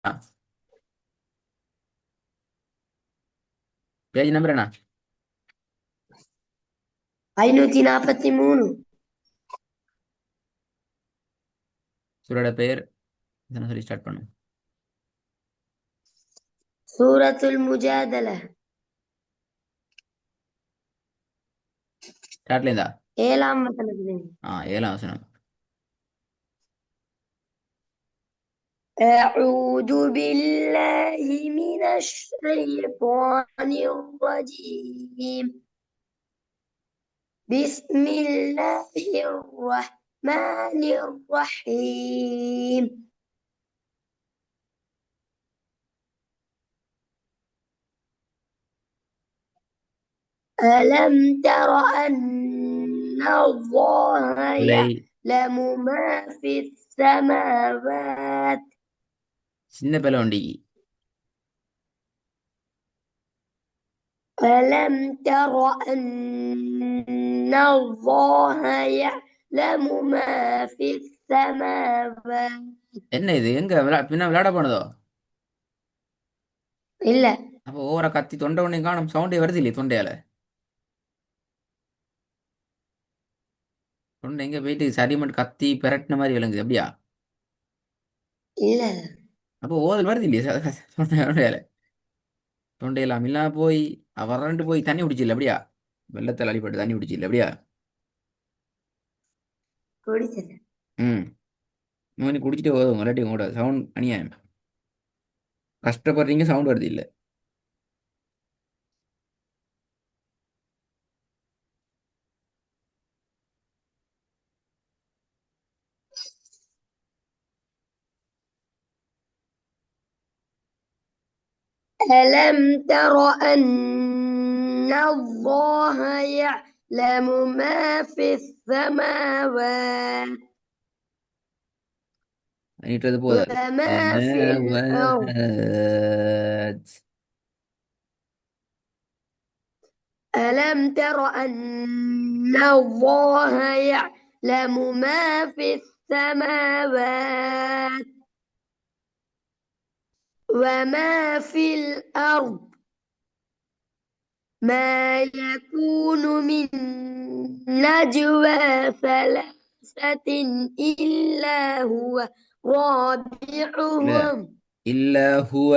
ஆ, page number என்ன? 543. சூரோட பெயர் என்ன சொல்லி ஸ்டார்ட் பண்ணும்? சூரத்துல் முஜாதலா. ஸ்டார்ட்ல இருந்தா 7ஆம் வசனத்திலிருந்து. ஏழாம் வசனம். أعوذ بالله من الشيطان الرجيم. بسم الله الرحمن الرحيم. ألم تر أن الله உலை يعلم ما في السماوات. சின்ன பிள்ளை வண்டி. ألم تر أن الله يعلم ما في السماوات. என்ன இது? எங்க பின்ன விளையாட போனதோ? இல்ல. அப்போ ஓவரா கத்தி தொண்டை ஒண்ணே காணும், சவுண்டே வருது இல்லையே தொண்டையால. தொண்டை எங்க போயிட்டு சரி மட்டும் கத்தி பெரட்டின மாதிரி விளங்குது அப்படியா? இல்ல. அப்போ ஓதல் வருது இல்லையே தொண்டையால. தொண்டையெல்லாம் இல்லாம போய் வறண்டு போய் தண்ணி குடிச்சில்ல அப்படியா? வெள்ளத்தில் அடிபட்டு தண்ணி குடிச்சில்ல அப்படியா? குடிச்சது. ம். நீ குடிச்சிட்டு ஓதும் இல்லாட்டி உங்களோட சவுண்ட் அநியாயம். கஷ்டப்படுறீங்க, சவுண்ட் வருது இல்லை. ألم تر أن الله يعلم ما في السماوات நீட்டுறது போதாது. وما في الأرض. ألم تر أن الله يعلم ما في السماوات وما في الأرض. ما يكون من نجوى ثلاثة إلا هو இல்ல رابعهم. இல்ல ஹுவ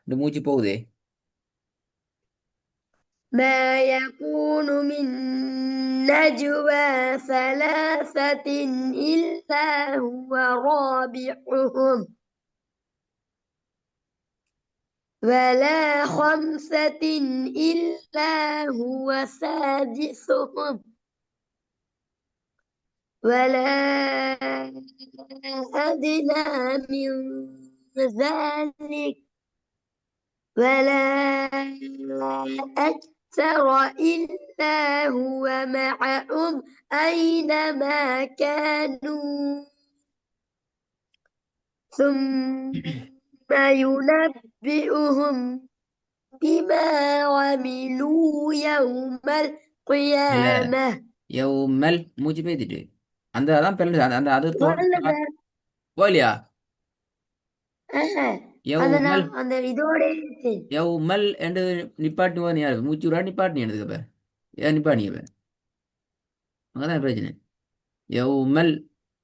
இந்த மூச்சு போகுதே. ما يكون من نجوى ثلاثة إلا هو رابعهم ولا خمسة إلا هو سادسهم ولا أدنى من ذلك ولا أكثر إلا هو معهم أينما كانوا ثم ينبئهم بما عملوا يوم இல்ல القيامة. யௌமல் மூச்சு பேத்திட்டு அந்த அதான் பிறந்து அந்த அந்த அது சொல்லுங்க. போகலையா? ஆஹ். அந்த யௌமல் நான் அந்த இதோட இருக்கு. யௌமல் என்று நிப்பாட்டி போது யாரு மூச்சு விடா நிப்பாட்டி எனக்கு இப்ப ஏன் நிப்பாட்டி இப்ப? அங்கதான் பிரச்சனை. யௌமல்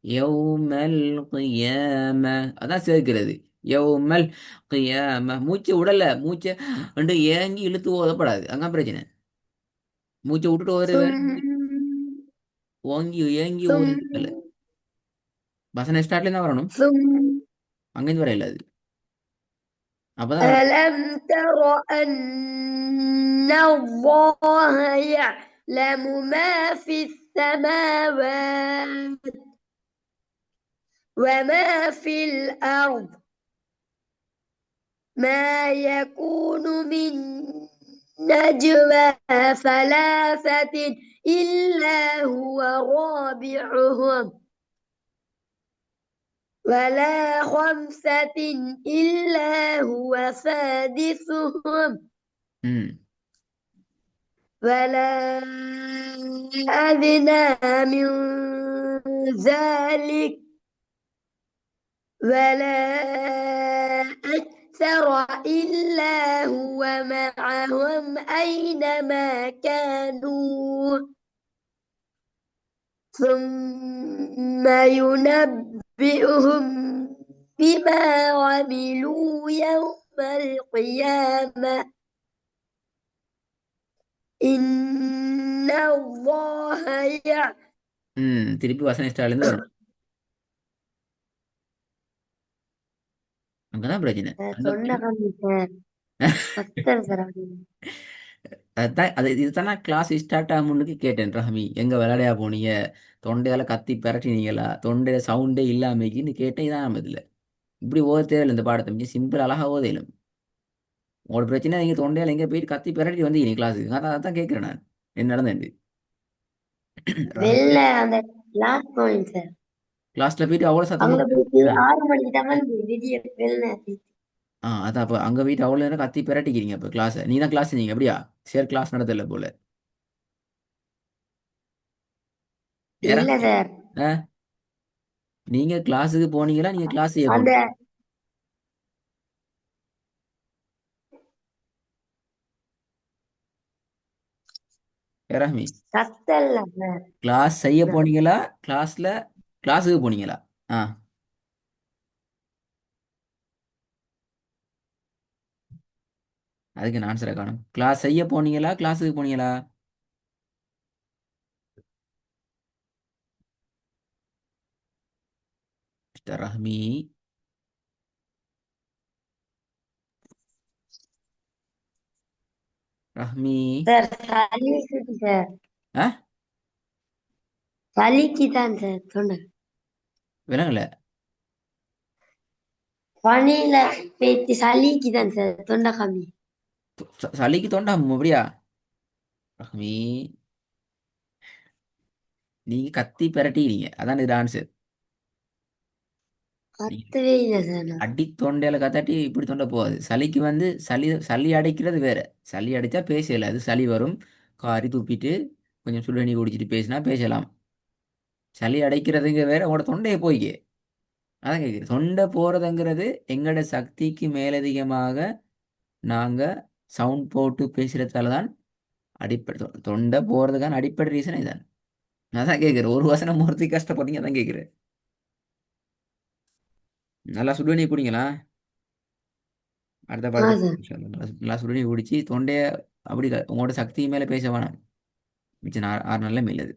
யௌமல் கியாம அதான் சேர்க்கிறது. யௌமல் கியாம மூச்சை விடல, மூச்சை ரெண்டு ஏங்கி இழுத்து ஓதப்படாது, அங்க பிரச்சனை. மூச்சை விட்டுட்டு ஓதுறது வேற, ثم ஓங்கி ஏங்கி ஓதுறது வேற. ثم வசன ஸ்டார்ட்ல தான் வரணும், ثم அங்கேருந்து வர இல்லாது. அப்பதான் correct. ألم تر أن الله يعلم ما في السماوات وما في الأرض. ما يكون من نجوى ثلاثة إلا هو رابعهم ولا خمسة إلا هو سادسهم ம். ولا أدنى من ذلك ولا أكثر إلا هو معهم أينما كانوا ثم ينبئهم بما عملوا يوم القيامة إن الله يعلم. திருப்பி வசன ஸ்டார்லேருந்து வரணும். அங்கதான் பிரச்சனை. அங்க சொன்ன கம்மி சார் கத்தர் சார் அப்படின்னு. அதுதான் இதுதான் நான் கிளாஸ் ஸ்டார்ட் ஆக முன்னுக்கு கேட்டேன் ரஹமி, எங்க விளையாடையா போனீங்க, தொண்டையால கத்தி பிரட்டினீங்களா, தொண்டையில சவுண்டே இல்லாமக்கின்னு கேட்டேன். இதான் நம்ம இதுல இப்படி ஓத தேவையில்லை. இந்த பாடத்தை மிஞ்சி சிம்பிள் அழகா ஓதையிலும். உங்களோட பிரச்சனை நீங்க தொண்டையால எங்க போயிட்டு கத்தி பிரட்டி வந்தீங்க கிளாஸுக்கு, அதான் கேட்கிறேன் நான் என்ன நடந்தேன். வெளில ரஹமி அந்த லாஸ்ட் பாயிண்ட் சார் கிளாஸ்ல போயிட்டு அவ்வளவு சத்தம் அங்க போயிட்டு போட்டு 6 மணிக்கு தான் வந்து விடிய வெளில அதான் அப்ப அங்க போயிட்டு அவ்வளவு நேரம் கத்தி பிரட்டிக்கிறீங்க. அப்ப கிளாஸ் நீ தான் கிளாஸ் நீங்க அப்படியா சரி கிளாஸ் நடத்தல போல ஏறா. இல்ல சார் ஆ, நீங்க கிளாஸுக்கு போனீங்களா, நீங்க கிளாஸ் செய்ய அந்த போனீங்க ஏராமி? கத்தல்ல சார் கிளாஸ் செய்ய போனீங்களா, கிளாஸ்ல கிளாஸுக்கு போனீங்களா? ஆ, அதுக்கு நான் ஆன்சரை காணும். கிளாஸ் செய்ய போனீங்களா, கிளாஸுக்கு போனீங்களா? மிஸ்டர் ரஹ்மி, ரஹ்மி. சார் சளிக்கு சார் ஆ, சளிக்கு தான் சார் சொன்னேன் விலங்கல. பனியில பேத்தி சளிக்கு தான் சார் தொண்டை கம்மி சளிக்கு தொண்டா அப்படியா? ரஹ்மி, நீங்க கத்தி பிரட்டிக்கிறீங்க, அதான் இது ஆன்சர். நீங்க கத்தவே இல்லை சார் நான் அடி தொண்டையில கத்தாட்டி இப்படி தொண்டை போகாது. சளிக்கு வந்து சளி சளி அடைக்கிறது வேற. சளி அடைச்சா பேசல, அது சளி வரும். காரி துப்பிட்டு கொஞ்சம் சுடுதண்ணி குடிச்சிட்டு பேசினா பேசலாம். சளி அடைக்கிறதுங்க வேற, உங்களோட தொண்டையை போய்க்கு. அதான் கேட்குறேன். தொண்டை போறதுங்கிறது எங்களோட சக்திக்கு மேலதிகமாக நாங்க சவுண்ட் போட்டு பேசுறதால தான் அடிப்படை தொண்டை போறதுக்கான அடிப்படை ரீசன் இதான். நான் தான் கேட்குறேன், ஒரு வசனம் போறதுக்கு கஷ்டப்படுறீங்க, அதான் கேட்குறேன். நல்லா சுடுதண்ணி குடிங்களா, அடுத்த ஆ பாடத்தை சார் நல்லா சுடுதண்ணி குடிச்சு தொண்டைய அப்படி உங்களோட சக்தி மேல பேச வேணாம். மிச்சம் 6 நாள்ல மேலது.